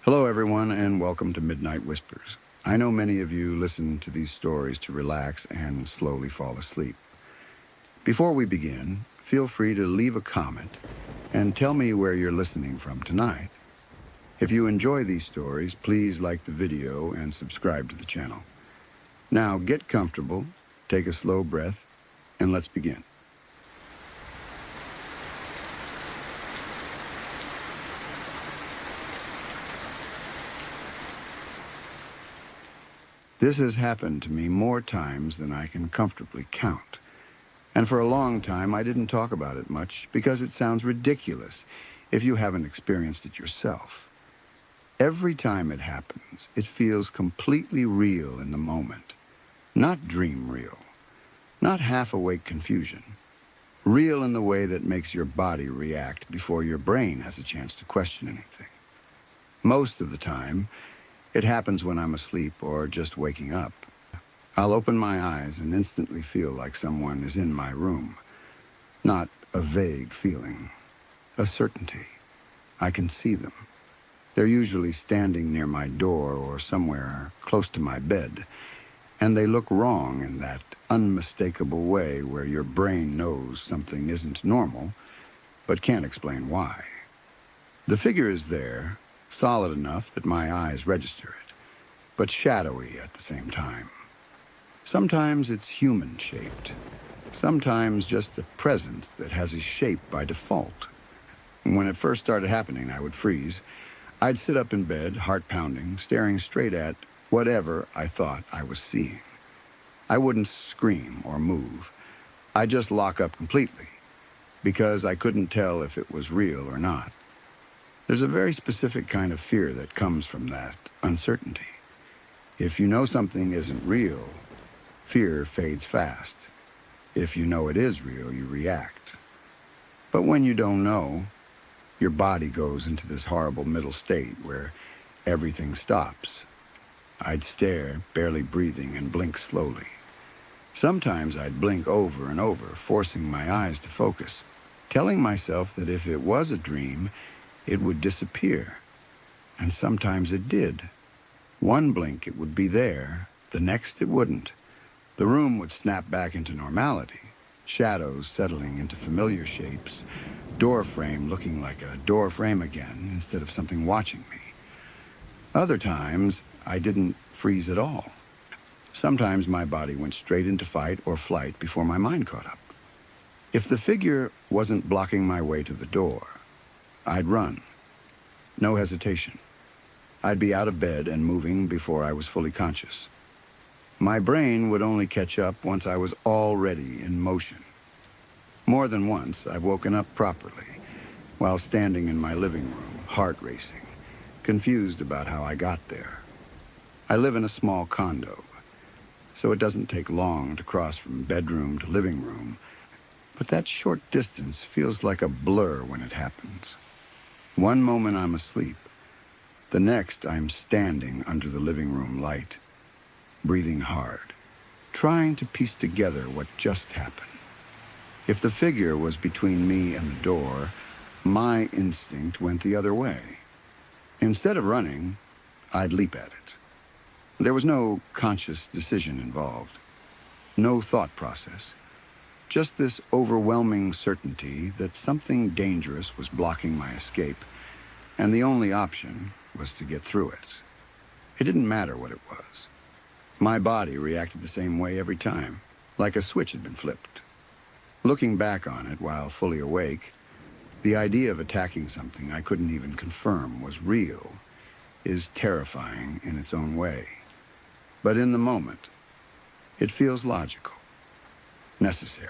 Hello, everyone, and welcome to Midnight Whispers. I know many of you listen to these stories to relax and slowly fall asleep. Before we begin, feel free to leave a comment and tell me where you're listening from tonight. If you enjoy these stories, please like the video and subscribe to the channel. Now, get comfortable, take a slow breath, and let's begin. This has happened to me more times than I can comfortably count. And for a long time, I didn't talk about it much because it sounds ridiculous if you haven't experienced it yourself. Every time it happens, it feels completely real in the moment. Not dream real, not half-awake confusion. Real in the way that makes your body react before your brain has a chance to question anything. Most of the time, it happens when I'm asleep or just waking up. I'll open my eyes and instantly feel like someone is in my room. Not a vague feeling, a certainty. I can see them. They're usually standing near my door or somewhere close to my bed, and they look wrong in that unmistakable way where your brain knows something isn't normal, but can't explain why. The figure is there, solid enough that my eyes register it, but shadowy at the same time. Sometimes it's human-shaped, sometimes just a presence that has a shape by default. When it first started happening, I would freeze. I'd sit up in bed, heart pounding, staring straight at whatever I thought I was seeing. I wouldn't scream or move. I'd just lock up completely, because I couldn't tell if it was real or not. There's a very specific kind of fear that comes from that uncertainty. If you know something isn't real, fear fades fast. If you know it is real, you react. But when you don't know, your body goes into this horrible middle state where everything stops. I'd stare, barely breathing, and blink slowly. Sometimes I'd blink over and over, forcing my eyes to focus, telling myself that if it was a dream, it would disappear. And sometimes it did. One blink it would be there, the next it wouldn't. The room would snap back into normality, shadows settling into familiar shapes, door frame looking like a door frame again instead of something watching me. Other times, I didn't freeze at all. Sometimes my body went straight into fight or flight before my mind caught up. If the figure wasn't blocking my way to the door, I'd run. No hesitation. I'd be out of bed and moving before I was fully conscious. My brain would only catch up once I was already in motion. More than once, I've woken up properly while standing in my living room, heart racing, confused about how I got there. I live in a small condo, so it doesn't take long to cross from bedroom to living room, but that short distance feels like a blur when it happens. One moment I'm asleep, the next I'm standing under the living room light, breathing hard, trying to piece together what just happened. If the figure was between me and the door, my instinct went the other way. Instead of running, I'd leap at it. There was no conscious decision involved, no thought process, just this overwhelming certainty that something dangerous was blocking my escape, and the only option was to get through it. It didn't matter what it was. My body reacted the same way every time, like a switch had been flipped. Looking back on it while fully awake, the idea of attacking something I couldn't even confirm was real is terrifying in its own way. But in the moment, it feels logical, necessary.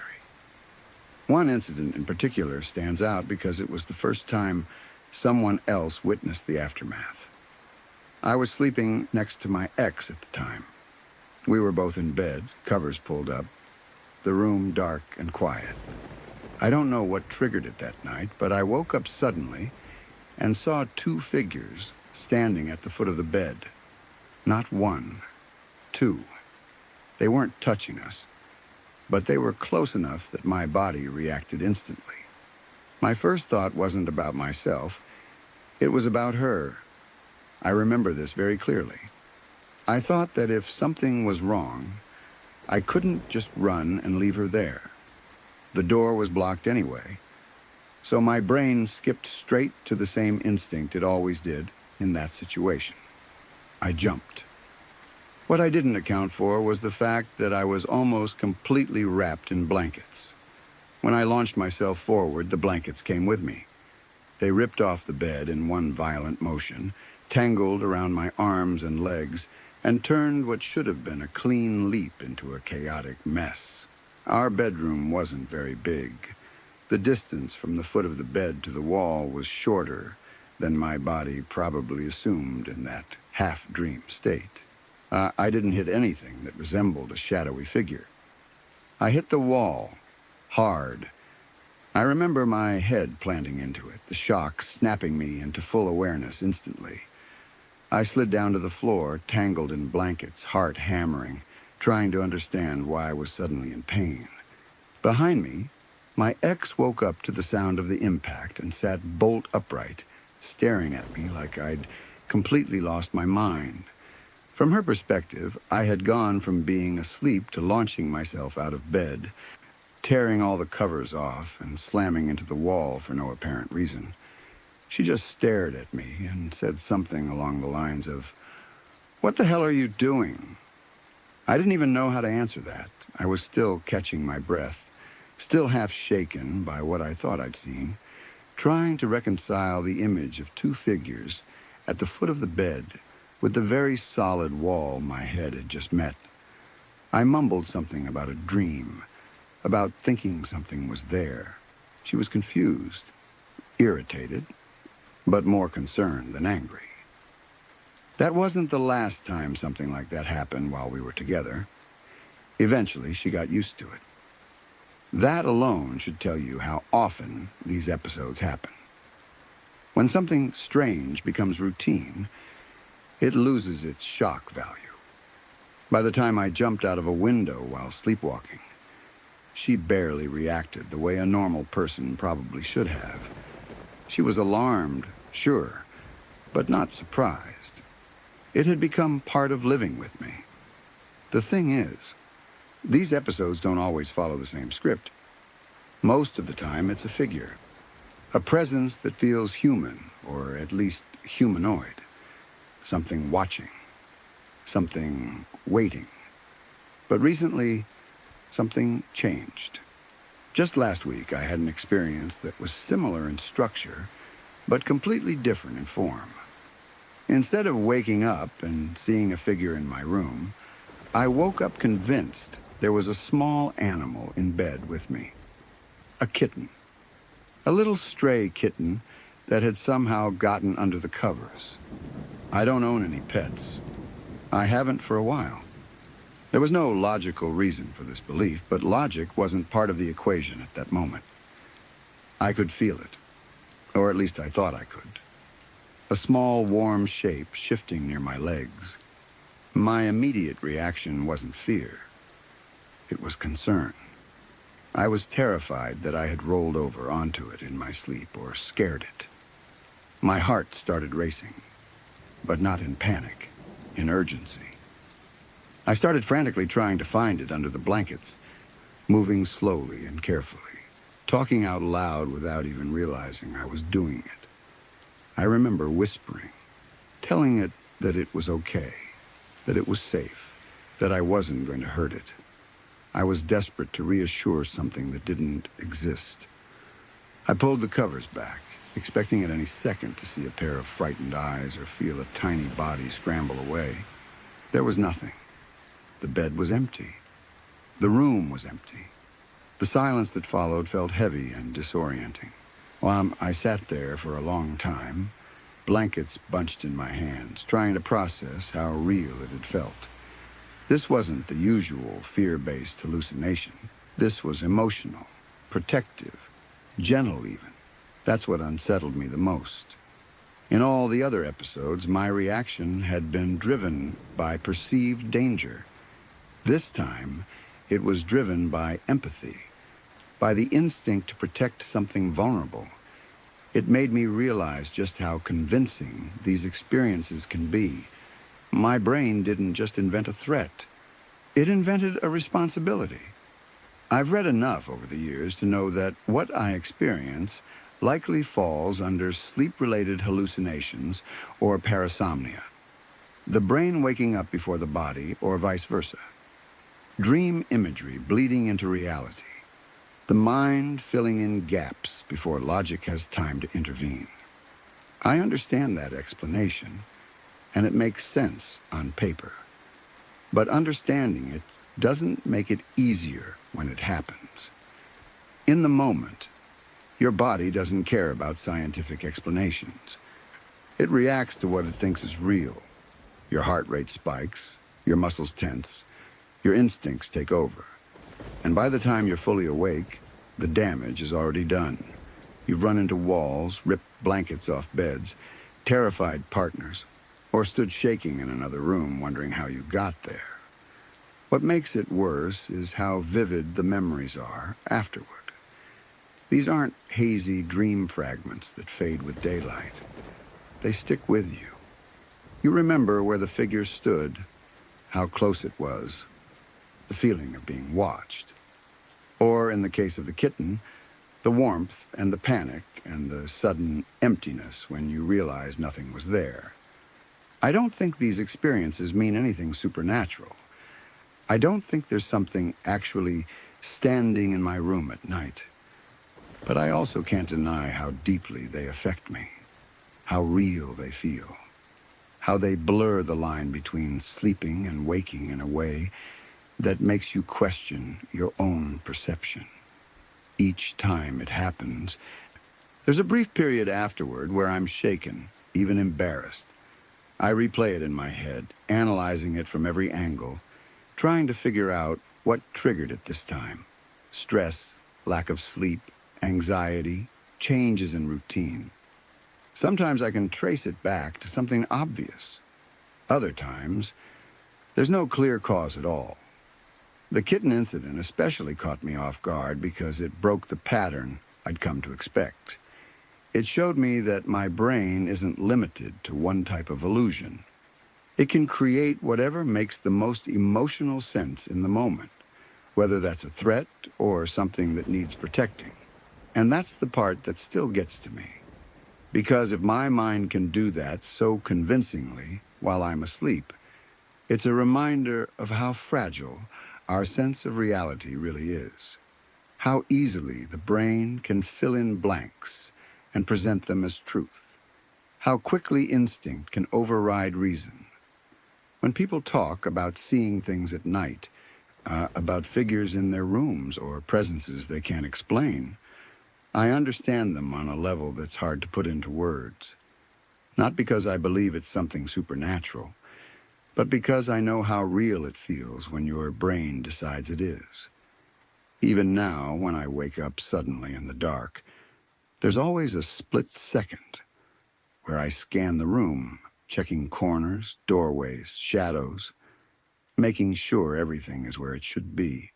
One incident in particular stands out because it was the first time someone else witnessed the aftermath. I was sleeping next to my ex at the time. We were both in bed, covers pulled up, the room dark and quiet. I don't know what triggered it that night, but I woke up suddenly and saw two figures standing at the foot of the bed. Not one, two. They weren't touching us, but they were close enough that my body reacted instantly. My first thought wasn't about myself. It was about her. I remember this very clearly. I thought that if something was wrong, I couldn't just run and leave her there. The door was blocked anyway, so my brain skipped straight to the same instinct it always did in that situation. I jumped. What I didn't account for was the fact that I was almost completely wrapped in blankets. When I launched myself forward, the blankets came with me. They ripped off the bed in one violent motion, tangled around my arms and legs, and turned what should have been a clean leap into a chaotic mess. Our bedroom wasn't very big. The distance from the foot of the bed to the wall was shorter than my body probably assumed in that half-dream state. I didn't hit anything that resembled a shadowy figure. I hit the wall, hard. I remember my head planting into it, the shock snapping me into full awareness instantly. I slid down to the floor, tangled in blankets, heart hammering, trying to understand why I was suddenly in pain. Behind me, my ex woke up to the sound of the impact and sat bolt upright, staring at me like I'd completely lost my mind. From her perspective, I had gone from being asleep to launching myself out of bed, tearing all the covers off and slamming into the wall for no apparent reason. She just stared at me and said something along the lines of, "What the hell are you doing?" I didn't even know how to answer that. I was still catching my breath, still half shaken by what I thought I'd seen, trying to reconcile the image of two figures at the foot of the bed with the very solid wall my head had just met. I mumbled something about a dream, about thinking something was there. She was confused, irritated, but more concerned than angry. That wasn't the last time something like that happened while we were together. Eventually, she got used to it. That alone should tell you how often these episodes happen. When something strange becomes routine, it loses its shock value. By the time I jumped out of a window while sleepwalking, she barely reacted the way a normal person probably should have. She was alarmed, sure, but not surprised. It had become part of living with me. The thing is, these episodes don't always follow the same script. Most of the time, it's a figure, a presence that feels human, or at least humanoid. Something watching, something waiting. But recently, something changed. Just last week, I had an experience that was similar in structure, but completely different in form. Instead of waking up and seeing a figure in my room, I woke up convinced there was a small animal in bed with me. A kitten. A little stray kitten that had somehow gotten under the covers. I don't own any pets. I haven't for a while. There was no logical reason for this belief, but logic wasn't part of the equation at that moment. I could feel it, or at least I thought I could. A small, warm shape shifting near my legs. My immediate reaction wasn't fear. It was concern. I was terrified that I had rolled over onto it in my sleep or scared it. My heart started racing, but not in panic, in urgency. I started frantically trying to find it under the blankets, moving slowly and carefully, talking out loud without even realizing I was doing it. I remember whispering, telling it that it was okay, that it was safe, that I wasn't going to hurt it. I was desperate to reassure something that didn't exist. I pulled the covers back, expecting at any second to see a pair of frightened eyes or feel a tiny body scramble away. There was nothing. The bed was empty. The room was empty. The silence that followed felt heavy and disorienting. While I sat there for a long time, blankets bunched in my hands, trying to process how real it had felt. This wasn't the usual fear-based hallucination. This was emotional, protective, gentle even. That's what unsettled me the most. In all the other episodes, my reaction had been driven by perceived danger. This time, it was driven by empathy, by the instinct to protect something vulnerable. It made me realize just how convincing these experiences can be. My brain didn't just invent a threat. It invented a responsibility. I've read enough over the years to know that what I experience likely falls under sleep-related hallucinations or parasomnia. The brain waking up before the body, or vice versa. Dream imagery bleeding into reality. The mind filling in gaps before logic has time to intervene. I understand that explanation, and it makes sense on paper. But understanding it doesn't make it easier when it happens. In the moment, your body doesn't care about scientific explanations. It reacts to what it thinks is real. Your heart rate spikes, your muscles tense, your instincts take over. And by the time you're fully awake, the damage is already done. You've run into walls, ripped blankets off beds, terrified partners, or stood shaking in another room wondering how you got there. What makes it worse is how vivid the memories are afterward. These aren't hazy dream fragments that fade with daylight. They stick with you. You remember where the figure stood, how close it was, the feeling of being watched. Or, in the case of the kitten, the warmth and the panic and the sudden emptiness when you realize nothing was there. I don't think these experiences mean anything supernatural. I don't think there's something actually standing in my room at night. But I also can't deny how deeply they affect me, how real they feel, how they blur the line between sleeping and waking in a way that makes you question your own perception. Each time it happens, there's a brief period afterward where I'm shaken, even embarrassed. I replay it in my head, analyzing it from every angle, trying to figure out what triggered it this time. Stress, lack of sleep, anxiety, changes in routine. Sometimes I can trace it back to something obvious. Other times, there's no clear cause at all. The kitten incident especially caught me off guard because it broke the pattern I'd come to expect. It showed me that my brain isn't limited to one type of illusion. It can create whatever makes the most emotional sense in the moment, whether that's a threat or something that needs protecting. And that's the part that still gets to me. Because if my mind can do that so convincingly while I'm asleep, it's a reminder of how fragile our sense of reality really is. How easily the brain can fill in blanks and present them as truth. How quickly instinct can override reason. When people talk about seeing things at night, about figures in their rooms or presences they can't explain, I understand them on a level that's hard to put into words. Not because I believe it's something supernatural, but because I know how real it feels when your brain decides it is. Even now, when I wake up suddenly in the dark, there's always a split second where I scan the room, checking corners, doorways, shadows, making sure everything is where it should be,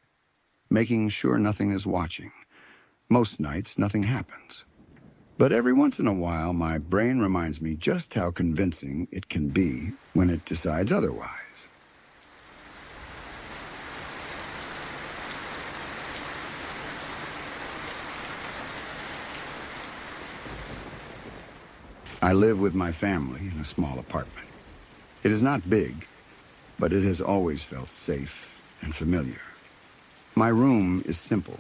making sure nothing is watching. Most nights, nothing happens. But every once in a while, my brain reminds me just how convincing it can be when it decides otherwise. I live with my family in a small apartment. It is not big, but it has always felt safe and familiar. My room is simple.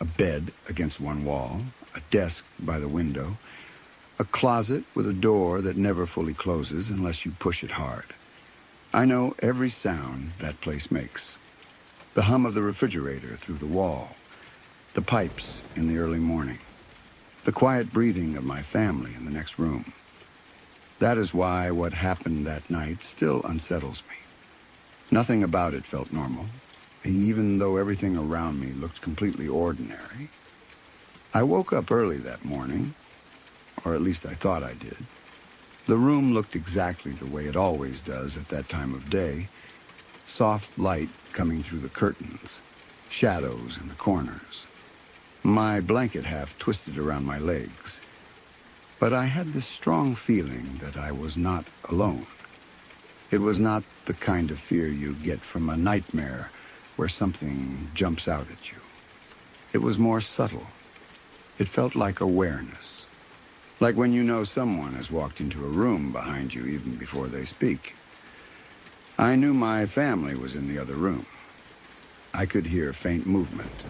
A bed against one wall, a desk by the window, a closet with a door that never fully closes unless you push it hard. I know every sound that place makes. The hum of the refrigerator through the wall, the pipes in the early morning, the quiet breathing of my family in the next room. That is why what happened that night still unsettles me. Nothing about it felt normal, even though everything around me looked completely ordinary. I woke up early that morning, or at least I thought I did. The room looked exactly the way it always does at that time of day. Soft light coming through the curtains, shadows in the corners. My blanket half twisted around my legs. But I had this strong feeling that I was not alone. It was not the kind of fear you get from a nightmare where something jumps out at you. It was more subtle. It felt like awareness. Like when you know someone has walked into a room behind you even before they speak. I knew my family was in the other room. I could hear faint movement,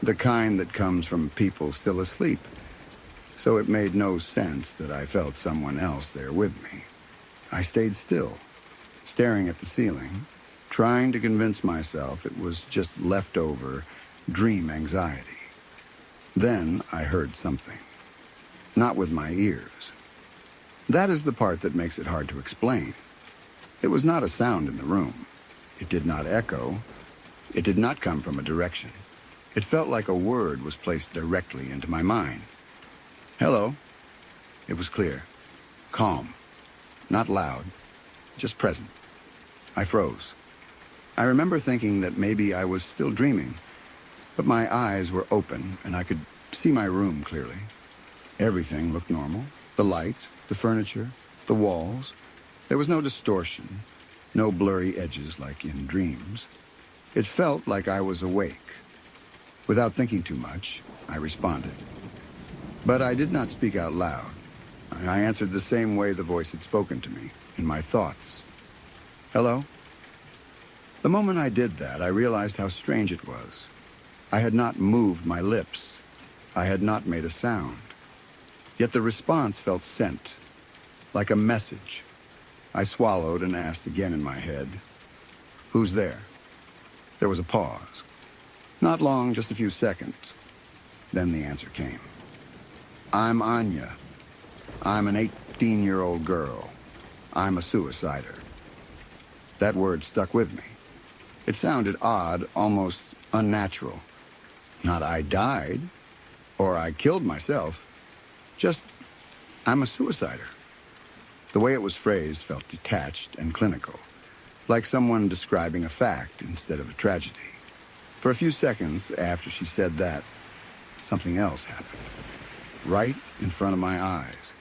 the kind that comes from people still asleep, so it made no sense that I felt someone else there with me. I stayed still, staring at the ceiling, trying to convince myself it was just leftover dream anxiety. Then I heard something, not with my ears. That is the part that makes it hard to explain. It was not a sound in the room. It did not echo. It did not come from a direction. It felt like a word was placed directly into my mind. Hello. It was clear, calm, not loud, just present. I froze. I remember thinking that maybe I was still dreaming, but my eyes were open and I could see my room clearly. Everything looked normal. The light, the furniture, the walls. There was no distortion, no blurry edges like in dreams. It felt like I was awake. Without thinking too much, I responded. But I did not speak out loud. I answered the same way the voice had spoken to me, in my thoughts. Hello? The moment I did that, I realized how strange it was. I had not moved my lips. I had not made a sound. Yet the response felt sent, like a message. I swallowed and asked again in my head, "Who's there?" There was a pause. Not long, just a few seconds. Then the answer came. "I'm Anya. I'm an 18-year-old girl. I'm a suicider." That word stuck with me. It sounded odd, almost unnatural. Not "I died," or "I killed myself." Just, "I'm a suicider." The way it was phrased felt detached and clinical, like someone describing a fact instead of a tragedy. For a few seconds after she said that, something else happened. Right in front of my eyes,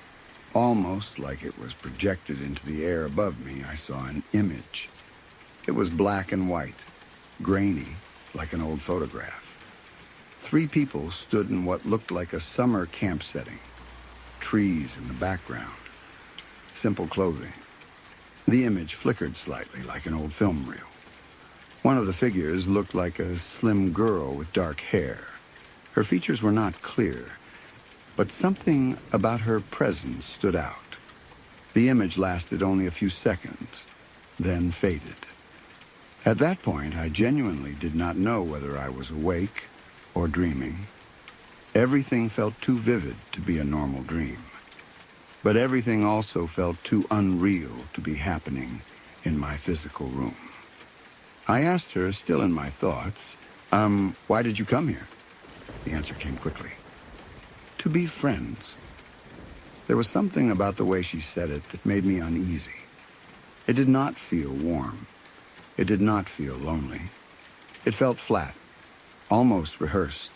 almost like it was projected into the air above me, I saw an image. It was black and white, grainy, like an old photograph. 3 people stood in what looked like a summer camp setting. Trees in the background. Simple clothing. The image flickered slightly like an old film reel. One of the figures looked like a slim girl with dark hair. Her features were not clear, but something about her presence stood out. The image lasted only a few seconds, then faded. At that point, I genuinely did not know whether I was awake or dreaming. Everything felt too vivid to be a normal dream. But everything also felt too unreal to be happening in my physical room. I asked her, still in my thoughts, why did you come here?" The answer came quickly. "To be friends." There was something about the way she said it that made me uneasy. It did not feel warm. It did not feel lonely. It felt flat, almost rehearsed.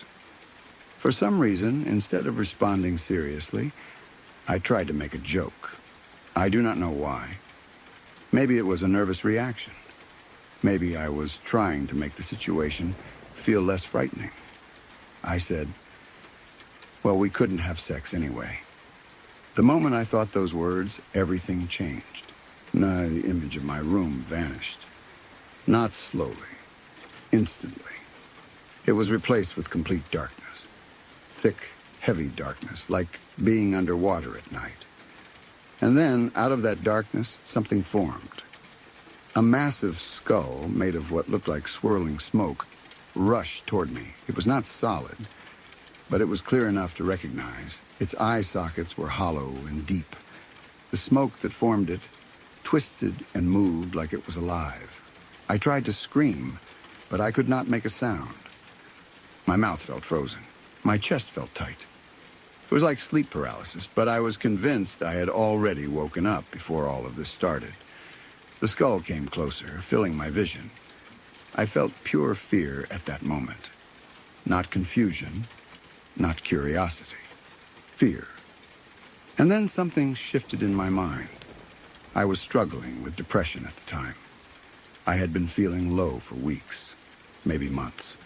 For some reason, instead of responding seriously, I tried to make a joke. I do not know why. Maybe it was a nervous reaction. Maybe I was trying to make the situation feel less frightening. I said, "Well, we couldn't have sex anyway." The moment I thought those words, everything changed. The image of my room vanished. Not slowly, instantly. It was replaced with complete darkness. Thick, heavy darkness, like being underwater at night. And then, out of that darkness, something formed. A massive skull, made of what looked like swirling smoke, rushed toward me. It was not solid, but it was clear enough to recognize. Its eye sockets were hollow and deep. The smoke that formed it twisted and moved like it was alive. I tried to scream, but I could not make a sound. My mouth felt frozen. My chest felt tight. It was like sleep paralysis, but I was convinced I had already woken up before all of this started. The skull came closer, filling my vision. I felt pure fear at that moment. Not confusion, not curiosity. Fear. And then something shifted in my mind. I was struggling with depression at the time. I had been feeling low for weeks, maybe months.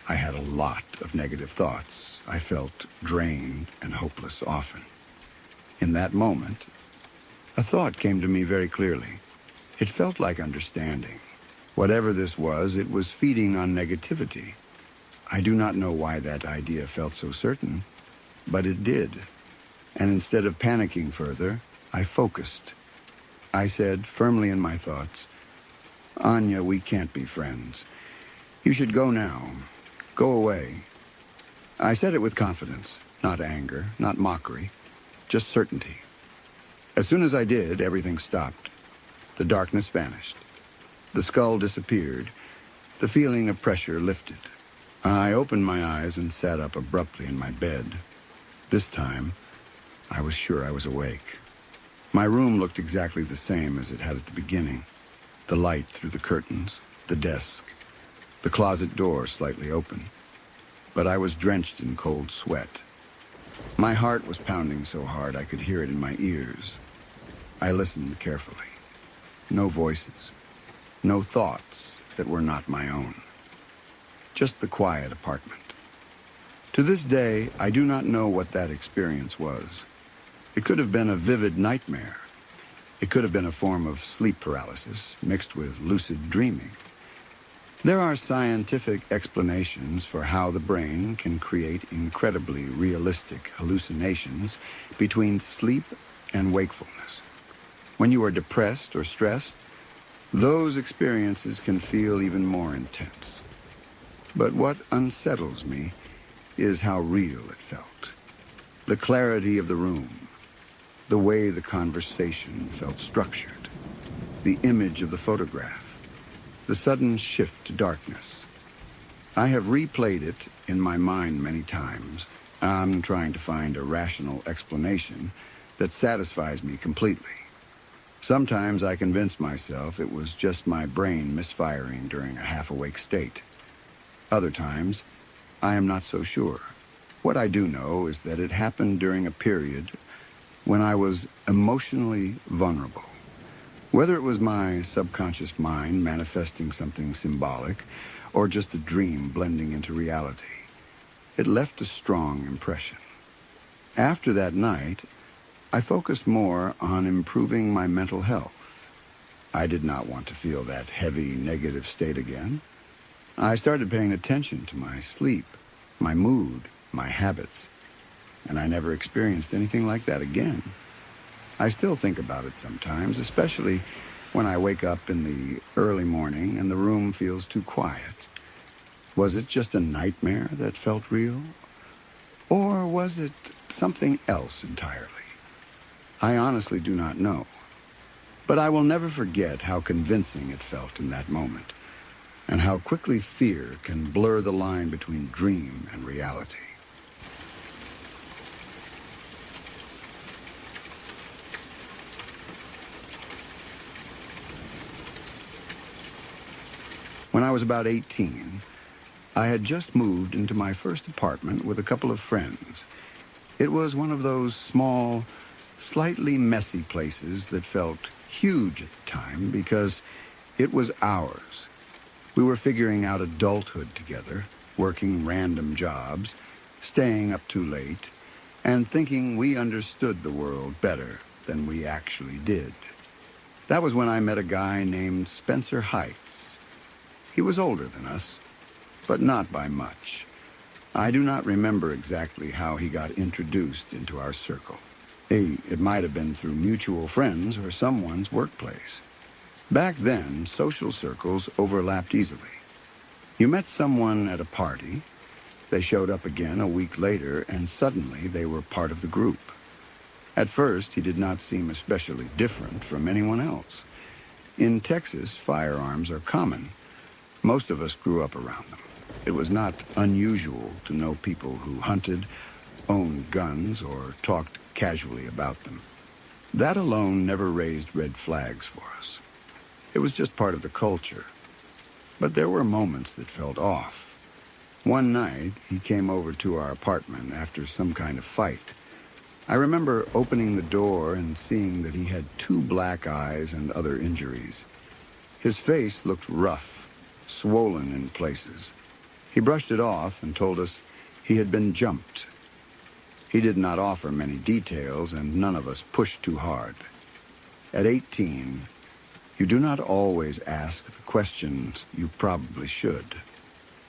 I had a lot of negative thoughts. I felt drained and hopeless often. In that moment, a thought came to me very clearly. It felt like understanding. Whatever this was, it was feeding on negativity. I do not know why that idea felt so certain, but it did. And instead of panicking further, I focused. I said, firmly in my thoughts, "Anya, we can't be friends. You should go now. Go away." I said it with confidence, not anger, not mockery, just certainty. As soon as I did, everything stopped. The darkness vanished. The skull disappeared. The feeling of pressure lifted. I opened my eyes and sat up abruptly in my bed. This time, I was sure I was awake. My room looked exactly the same as it had at the beginning. The light through the curtains, the desk, the closet door slightly open. But I was drenched in cold sweat. My heart was pounding so hard I could hear it in my ears. I listened carefully. No voices, no thoughts that were not my own. Just the quiet apartment. To this day, I do not know what that experience was. It could have been a vivid nightmare. It could have been a form of sleep paralysis mixed with lucid dreaming. There are scientific explanations for how the brain can create incredibly realistic hallucinations between sleep and wakefulness. When you are depressed or stressed, those experiences can feel even more intense. But what unsettles me is how real it felt. The clarity of the room, the way the conversation felt structured, the image of the photograph, the sudden shift to darkness. I have replayed it in my mind many times. I'm trying to find a rational explanation that satisfies me completely. Sometimes I convince myself it was just my brain misfiring during a half-awake state. Other times, I am not so sure. What I do know is that it happened during a period when I was emotionally vulnerable. Whether it was my subconscious mind manifesting something symbolic or just a dream blending into reality, it left a strong impression. After that night, I focused more on improving my mental health. I did not want to feel that heavy, negative state again. I started paying attention to my sleep, my mood, my habits, and I never experienced anything like that again. I still think about it sometimes, especially when I wake up in the early morning and the room feels too quiet. Was it just a nightmare that felt real? Or was it something else entirely? I honestly do not know. But I will never forget how convincing it felt in that moment, and how quickly fear can blur the line between dream and reality. When I was about 18, I had just moved into my first apartment with a couple of friends. It was one of those small, slightly messy places that felt huge at the time because it was ours. We were figuring out adulthood together, working random jobs, staying up too late, and thinking we understood the world better than we actually did. That was when I met a guy named Spencer Heights. He was older than us, but not by much. I do not remember exactly how he got introduced into our circle. It might have been through mutual friends or someone's workplace. Back then, social circles overlapped easily. You met someone at a party, they showed up again a week later, and suddenly they were part of the group. At first, he did not seem especially different from anyone else. In Texas, firearms are common. Most of us grew up around them. It was not unusual to know people who hunted, owned guns, or talked casually about them. That alone never raised red flags for us. It was just part of the culture. But there were moments that felt off. One night, he came over to our apartment after some kind of fight. I remember opening the door and seeing that he had 2 black eyes and other injuries. His face looked rough, swollen in places. He brushed it off and told us he had been jumped. He did not offer many details, and none of us pushed too hard. At 18, you do not always ask the questions you probably should.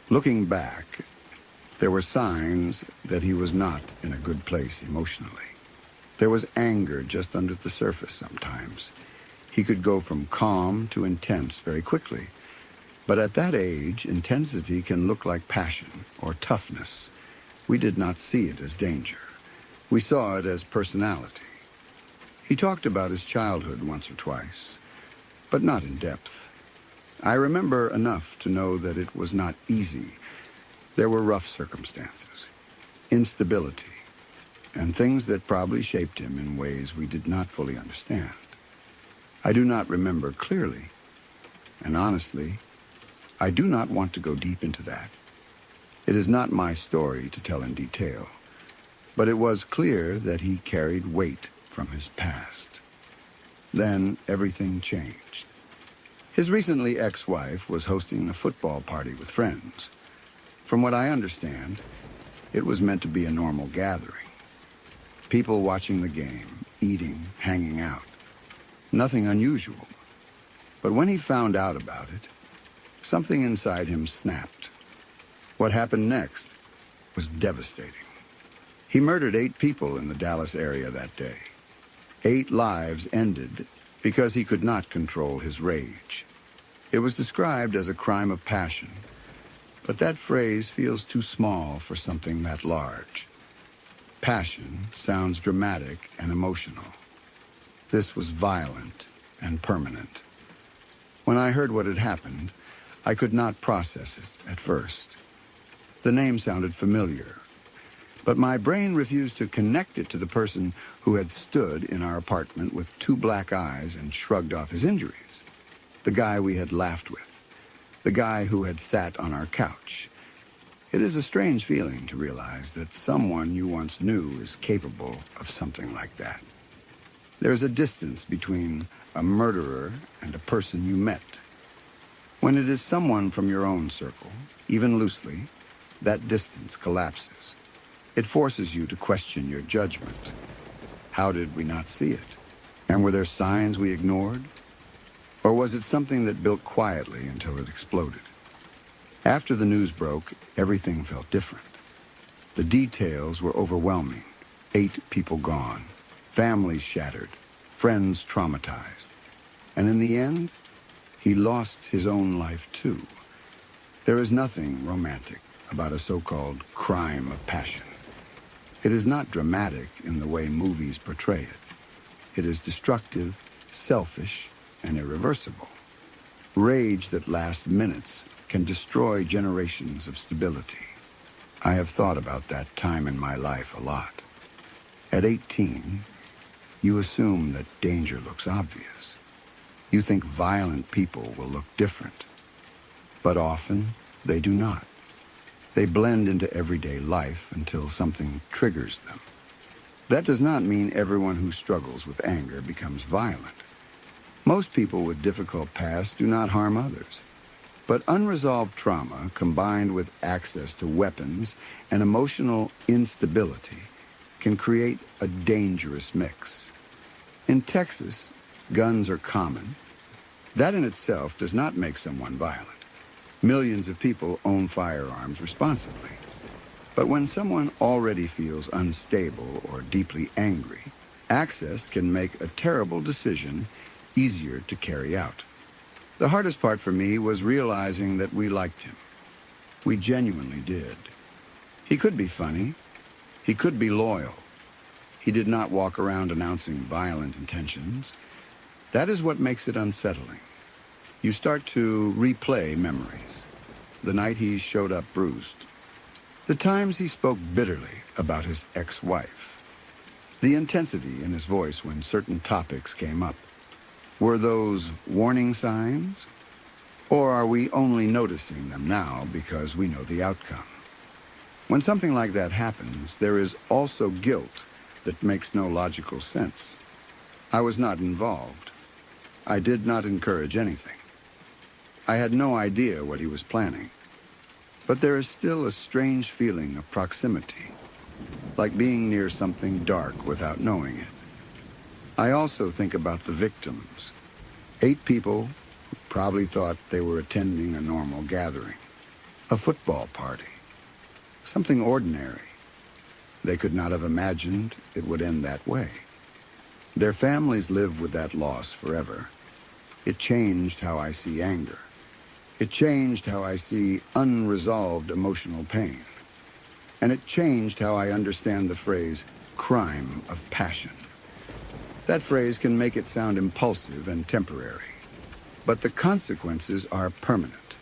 Looking back, there were signs that he was not in a good place emotionally. There was anger just under the surface sometimes. He could go from calm to intense very quickly. But at that age, intensity can look like passion or toughness. We did not see it as danger. We saw it as personality. He talked about his childhood once or twice, but not in depth. I remember enough to know that it was not easy. There were rough circumstances, instability, and things that probably shaped him in ways we did not fully understand. I do not remember clearly, and honestly, I do not want to go deep into that. It is not my story to tell in detail, but it was clear that he carried weight from his past. Then everything changed. His recently ex-wife was hosting a football party with friends. From what I understand, it was meant to be a normal gathering. People watching the game, eating, hanging out. Nothing unusual. But when he found out about it, something inside him snapped. What happened next was devastating. He murdered 8 people in the Dallas area that day. 8 lives ended because he could not control his rage. It was described as a crime of passion, but that phrase feels too small for something that large. Passion sounds dramatic and emotional. This was violent and permanent. When I heard what had happened, I could not process it at first. The name sounded familiar, but my brain refused to connect it to the person who had stood in our apartment with 2 black eyes and shrugged off his injuries. The guy we had laughed with. The guy who had sat on our couch. It is a strange feeling to realize that someone you once knew is capable of something like that. There is a distance between a murderer and a person you met. When it is someone from your own circle, even loosely, that distance collapses. It forces you to question your judgment. How did we not see it? And were there signs we ignored? Or was it something that built quietly until it exploded? After the news broke, everything felt different. The details were overwhelming. 8 people gone, families shattered, friends traumatized. And in the end, he lost his own life too. There is nothing romantic about a so-called crime of passion. It is not dramatic in the way movies portray it. It is destructive, selfish, and irreversible. Rage that lasts minutes can destroy generations of stability. I have thought about that time in my life a lot. At 18, you assume that danger looks obvious. You think violent people will look different. But often, they do not. They blend into everyday life until something triggers them. That does not mean everyone who struggles with anger becomes violent. Most people with difficult pasts do not harm others. But unresolved trauma, combined with access to weapons and emotional instability, can create a dangerous mix. In Texas, guns are common. That in itself does not make someone violent. Millions of people own firearms responsibly. But when someone already feels unstable or deeply angry, access can make a terrible decision easier to carry out. The hardest part for me was realizing that we liked him. We genuinely did. He could be funny. He could be loyal. He did not walk around announcing violent intentions. That is what makes it unsettling. You start to replay memories. The night he showed up bruised. The times he spoke bitterly about his ex-wife. The intensity in his voice when certain topics came up. Were those warning signs? Or are we only noticing them now because we know the outcome? When something like that happens, there is also guilt that makes no logical sense. I was not involved. I did not encourage anything. I had no idea what he was planning. But there is still a strange feeling of proximity, like being near something dark without knowing it. I also think about the victims. 8 people who probably thought they were attending a normal gathering, a football party, something ordinary. They could not have imagined it would end that way. Their families lived with that loss forever. It changed how I see anger. It changed how I see unresolved emotional pain. And it changed how I understand the phrase, crime of passion. That phrase can make it sound impulsive and temporary. But the consequences are permanent.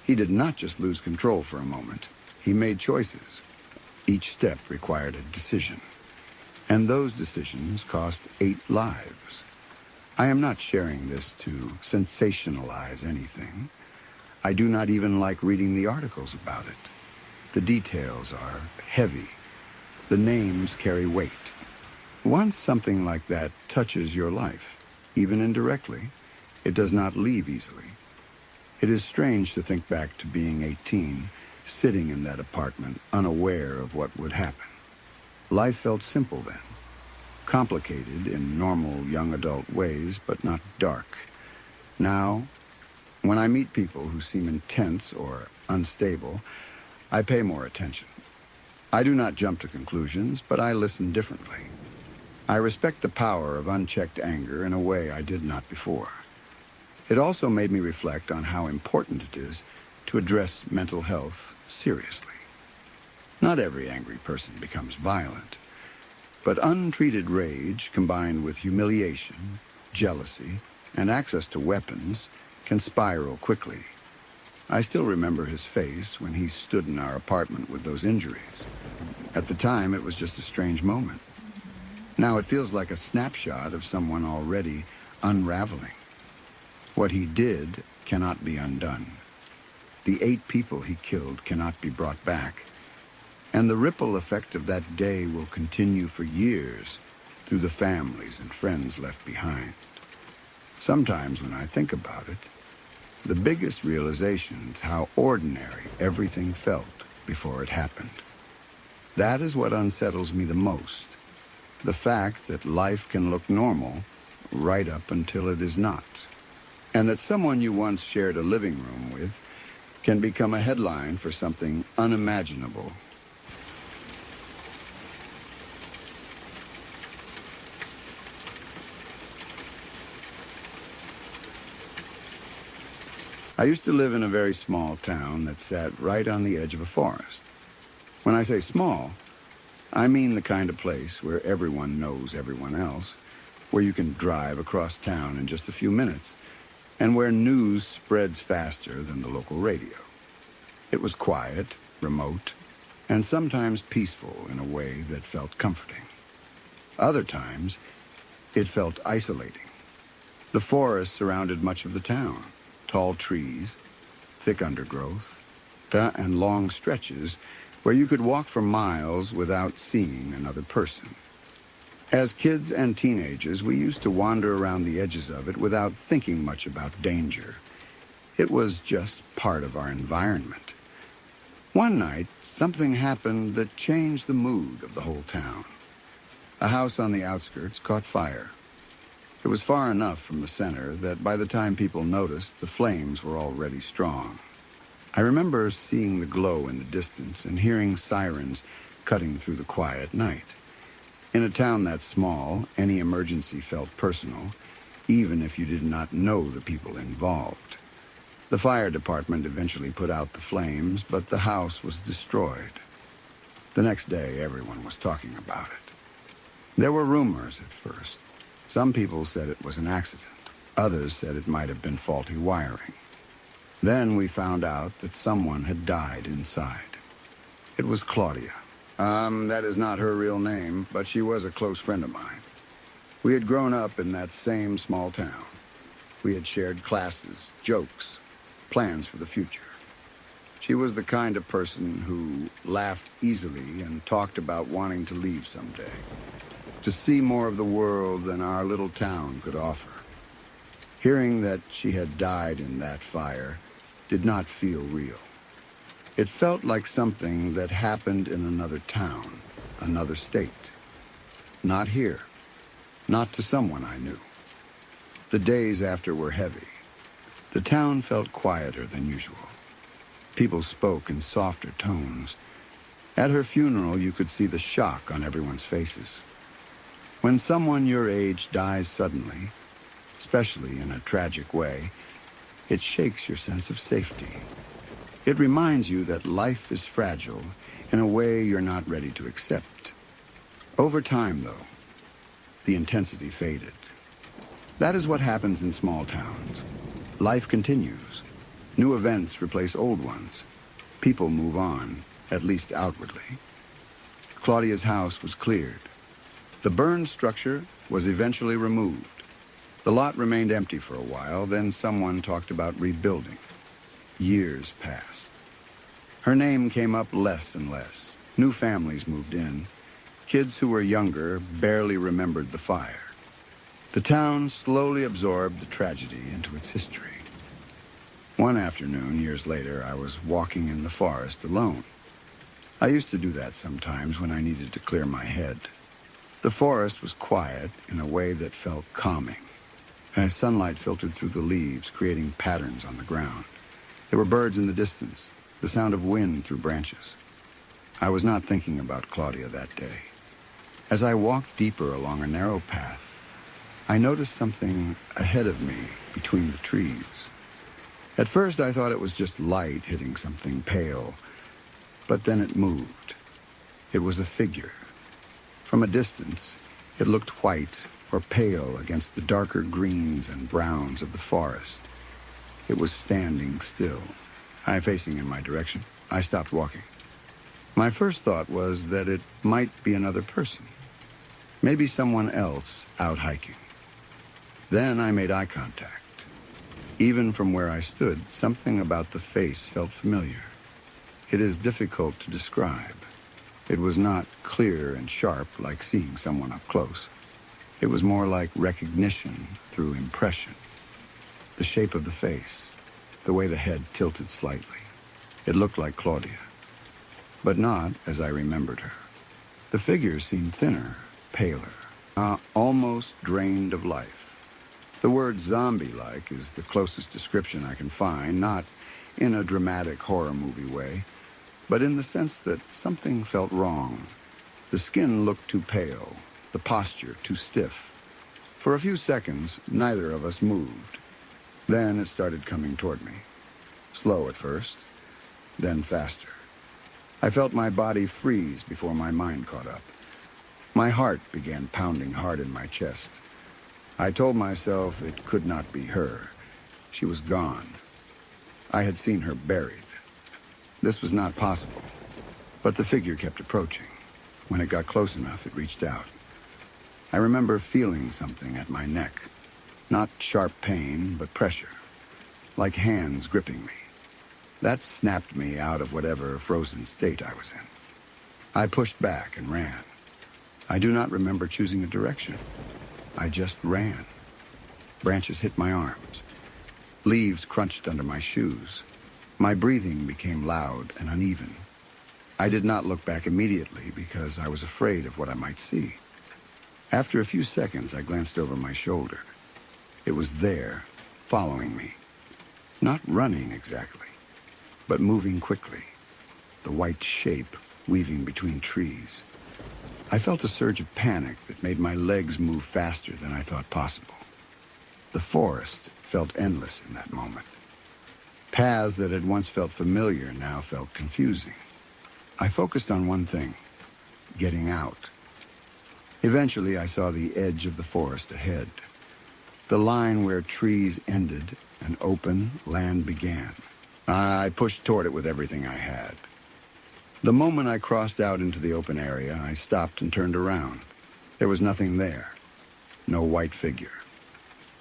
He did not just lose control for a moment. He made choices. Each step required a decision. And those decisions cost 8 lives. I am not sharing this to sensationalize anything. I do not even like reading the articles about it. The details are heavy. The names carry weight. Once something like that touches your life, even indirectly, it does not leave easily. It is strange to think back to being 18, sitting in that apartment, unaware of what would happen. Life felt simple then, complicated in normal young adult ways, but not dark. Now, when I meet people who seem intense or unstable, I pay more attention. I do not jump to conclusions, but I listen differently. I respect the power of unchecked anger in a way I did not before. It also made me reflect on how important it is to address mental health seriously. Not every angry person becomes violent, but untreated rage combined with humiliation, jealousy, and access to weapons can spiral quickly. I still remember his face when he stood in our apartment with those injuries. At the time, it was just a strange moment. Now it feels like a snapshot of someone already unraveling. What he did cannot be undone. The 8 people he killed cannot be brought back. And the ripple effect of that day will continue for years through the families and friends left behind. Sometimes when I think about it, the biggest realization is how ordinary everything felt before it happened. That is what unsettles me the most. The fact that life can look normal right up until it is not. And that someone you once shared a living room with can become a headline for something unimaginable. I used to live in a very small town that sat right on the edge of a forest. When I say small, I mean the kind of place where everyone knows everyone else, where you can drive across town in just a few minutes, and where news spreads faster than the local radio. It was quiet, remote, and sometimes peaceful in a way that felt comforting. Other times, it felt isolating. The forest surrounded much of the town. Tall trees, thick undergrowth, and long stretches where you could walk for miles without seeing another person. As kids and teenagers, we used to wander around the edges of it without thinking much about danger. It was just part of our environment. One night, something happened that changed the mood of the whole town. A house on the outskirts caught fire. It was far enough from the center that by the time people noticed, the flames were already strong. I remember seeing the glow in the distance and hearing sirens cutting through the quiet night. In a town that small, any emergency felt personal, even if you did not know the people involved. The fire department eventually put out the flames, but the house was destroyed. The next day, everyone was talking about it. There were rumors at first. Some people said it was an accident. Others said it might have been faulty wiring. Then we found out that someone had died inside. It was Claudia. That is not her real name, but she was a close friend of mine. We had grown up in that same small town. We had shared classes, jokes, plans for the future. She was the kind of person who laughed easily and talked about wanting to leave someday. to see more of the world than our little town could offer. Hearing that she had died in that fire did not feel real. It felt like something that happened in another town, another state. Not here. Not to someone I knew. The days after were heavy. The town felt quieter than usual. People spoke in softer tones. At her funeral, you could see the shock on everyone's faces. When someone your age dies suddenly, especially in a tragic way, it shakes your sense of safety. It reminds you that life is fragile in a way you're not ready to accept. Over time, though, the intensity faded. That is what happens in small towns. Life continues. New events replace old ones. People move on, at least outwardly. Claudia's house was cleared. The burned structure was eventually removed. The lot remained empty for a while, then someone talked about rebuilding. Years passed. Her name came up less and less. New families moved in. Kids who were younger barely remembered the fire. The town slowly absorbed the tragedy into its history. One afternoon, years later, I was walking in the forest alone. I used to do that sometimes when I needed to clear my head. The forest was quiet in a way that felt calming, as sunlight filtered through the leaves, creating patterns on the ground. There were birds in the distance, the sound of wind through branches. I was not thinking about Claudia that day. As I walked deeper along a narrow path, I noticed something ahead of me between the trees. At first, I thought it was just light hitting something pale, but then it moved. It was a figure. From a distance, it looked white or pale against the darker greens and browns of the forest. It was standing still. I facing in my direction. I stopped walking. My first thought was that it might be another person. Maybe someone else out hiking. Then I made eye contact. Even from where I stood, something about the face felt familiar. It is difficult to describe. It was not clear and sharp like seeing someone up close. It was more like recognition through impression. The shape of the face, the way the head tilted slightly. It looked like Claudia, but not as I remembered her. The figure seemed thinner, paler, almost drained of life. The word zombie-like is the closest description I can find, not in a dramatic horror movie way, but in the sense that something felt wrong. The skin looked too pale, the posture too stiff. For a few seconds, neither of us moved. Then it started coming toward me. Slow at first, then faster. I felt my body freeze before my mind caught up. My heart began pounding hard in my chest. I told myself it could not be her. She was gone. I had seen her buried. This was not possible. But the figure kept approaching. When it got close enough, it reached out. I remember feeling something at my neck. Not sharp pain, but pressure. Like hands gripping me. That snapped me out of whatever frozen state I was in. I pushed back and ran. I do not remember choosing a direction. I just ran. Branches hit my arms. Leaves crunched under my shoes. My breathing became loud and uneven. I did not look back immediately because I was afraid of what I might see. After a few seconds, I glanced over my shoulder. It was there, following me. Not running exactly, but moving quickly. The white shape weaving between trees. I felt a surge of panic that made my legs move faster than I thought possible. The forest felt endless in that moment. Paths that had once felt familiar now felt confusing. I focused on one thing, getting out. Eventually, I saw the edge of the forest ahead, the line where trees ended and open land began. I pushed toward it with everything I had. The moment I crossed out into the open area, I stopped and turned around. There was nothing there. No white figure.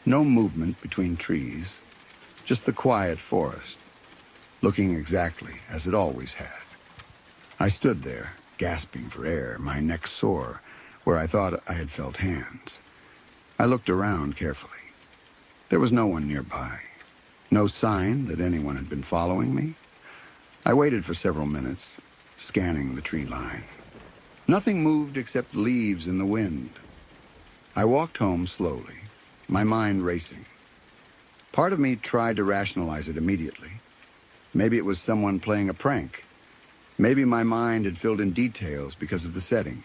No movement between trees. Just the quiet forest, looking exactly as it always had. I stood there, gasping for air, my neck sore, where I thought I had felt hands. I looked around carefully. There was no one nearby. No sign that anyone had been following me. I waited for several minutes, scanning the tree line. Nothing moved except leaves in the wind. I walked home slowly, my mind racing. Part of me tried to rationalize it immediately. Maybe it was someone playing a prank. Maybe my mind had filled in details because of the setting.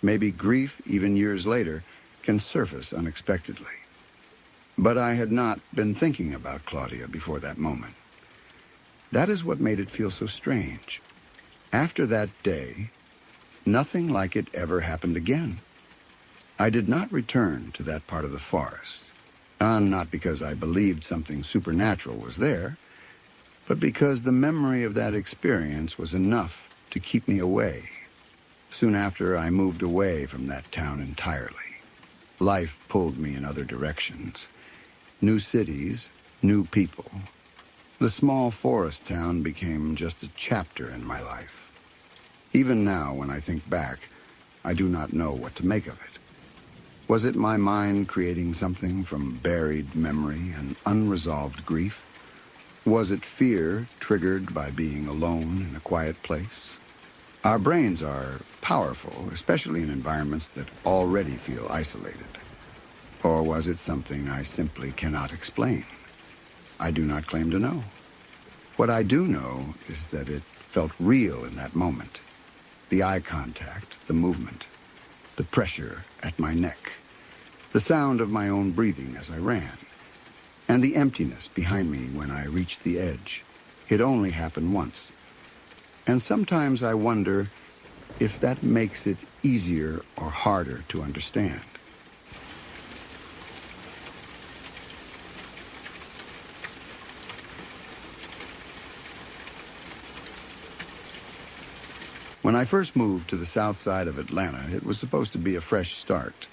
Maybe grief, even years later, can surface unexpectedly. But I had not been thinking about Claudia before that moment. That is what made it feel so strange. After that day, nothing like it ever happened again. I did not return to that part of the forest. Not because I believed something supernatural was there, but because the memory of that experience was enough to keep me away. Soon after, I moved away from that town entirely. Life pulled me in other directions. New cities, new people. The small forest town became just a chapter in my life. Even now, when I think back, I do not know what to make of it. Was it my mind creating something from buried memory and unresolved grief? Was it fear triggered by being alone in a quiet place? Our brains are powerful, especially in environments that already feel isolated. Or was it something I simply cannot explain? I do not claim to know. What I do know is that it felt real in that moment. The eye contact, the movement, the pressure at my neck, the sound of my own breathing as I ran, and the emptiness behind me when I reached the edge. It only happened once. And sometimes I wonder if that makes it easier or harder to understand. When I first moved to the south side of Atlanta, it was supposed to be a fresh start.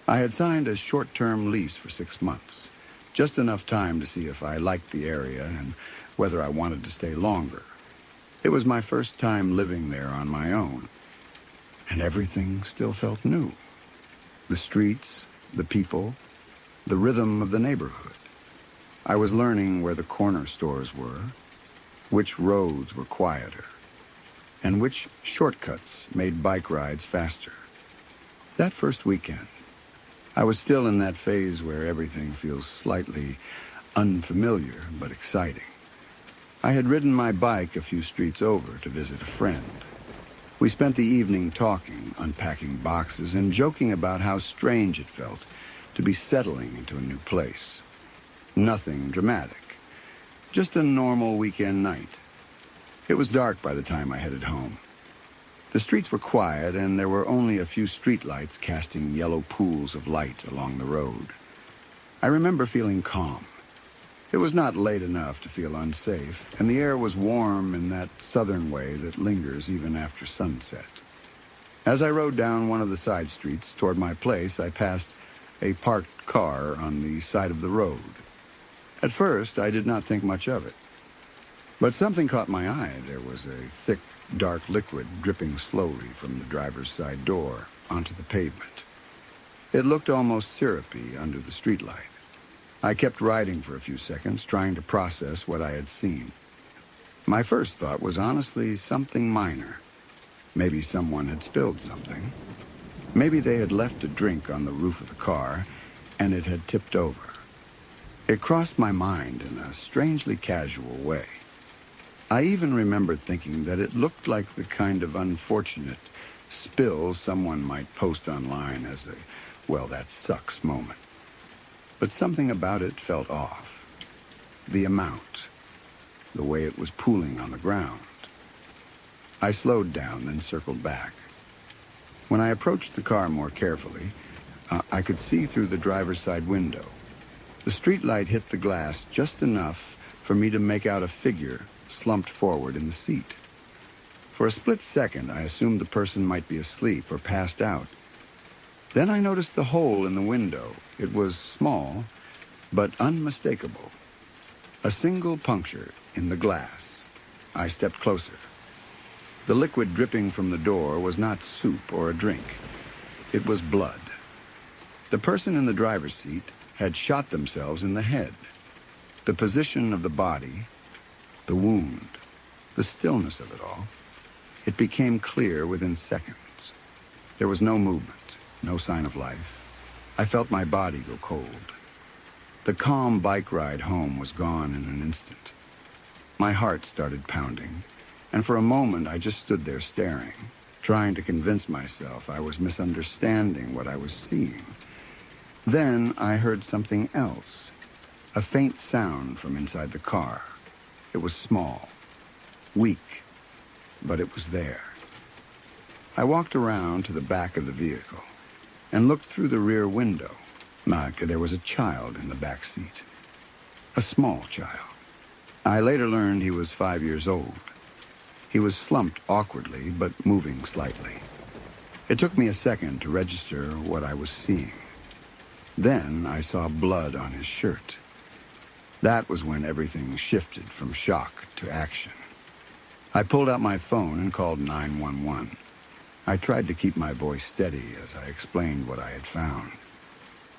I had signed a short-term lease for 6 months, just enough time to see if I liked the area and whether I wanted to stay longer. It was my first time living there on my own, and everything still felt new. The streets, the people, the rhythm of the neighborhood. I was learning where the corner stores were, which roads were quieter, and which shortcuts made bike rides faster. That first weekend, I was still in that phase where everything feels slightly unfamiliar but exciting. I had ridden my bike a few streets over to visit a friend. We spent the evening talking, unpacking boxes, and joking about how strange it felt to be settling into a new place. Nothing dramatic, just a normal weekend night. It was dark by the time I headed home. The streets were quiet, and there were only a few streetlights casting yellow pools of light along the road. I remember feeling calm. It was not late enough to feel unsafe, and the air was warm in that southern way that lingers even after sunset. As I rode down one of the side streets toward my place, I passed a parked car on the side of the road. At first, I did not think much of it. But something caught my eye. There was a thick, dark liquid dripping slowly from the driver's side door onto the pavement. It looked almost syrupy under the streetlight. I kept riding for a few seconds, trying to process what I had seen. My first thought was honestly something minor. Maybe someone had spilled something. Maybe they had left a drink on the roof of the car, and it had tipped over. It crossed my mind in a strangely casual way. I even remembered thinking that it looked like the kind of unfortunate spill someone might post online as a, well, that sucks moment. But something about it felt off. The amount, the way it was pooling on the ground. I slowed down, then circled back. When I approached the car more carefully, I could see through the driver's side window. The streetlight hit the glass just enough for me to make out a figure slumped forward in the seat. For a split second, I assumed the person might be asleep or passed out. Then I noticed the hole in the window. It was small, but unmistakable. A single puncture in the glass. I stepped closer. The liquid dripping from the door was not soup or a drink. It was blood. The person in the driver's seat had shot themselves in the head. The position of the body, the wound, the stillness of it all, it became clear within seconds. There was no movement, no sign of life. I felt my body go cold. The calm bike ride home was gone in an instant. My heart started pounding, and for a moment I just stood there staring, trying to convince myself I was misunderstanding what I was seeing. Then I heard something else, a faint sound from inside the car. It was small, weak, but it was there. I walked around to the back of the vehicle and looked through the rear window. There was a child in the back seat, a small child. I later learned he was 5 years old. He was slumped awkwardly, but moving slightly. It took me a second to register what I was seeing. Then I saw blood on his shirt. That was when everything shifted from shock to action. I pulled out my phone and called 911. I tried to keep my voice steady as I explained what I had found.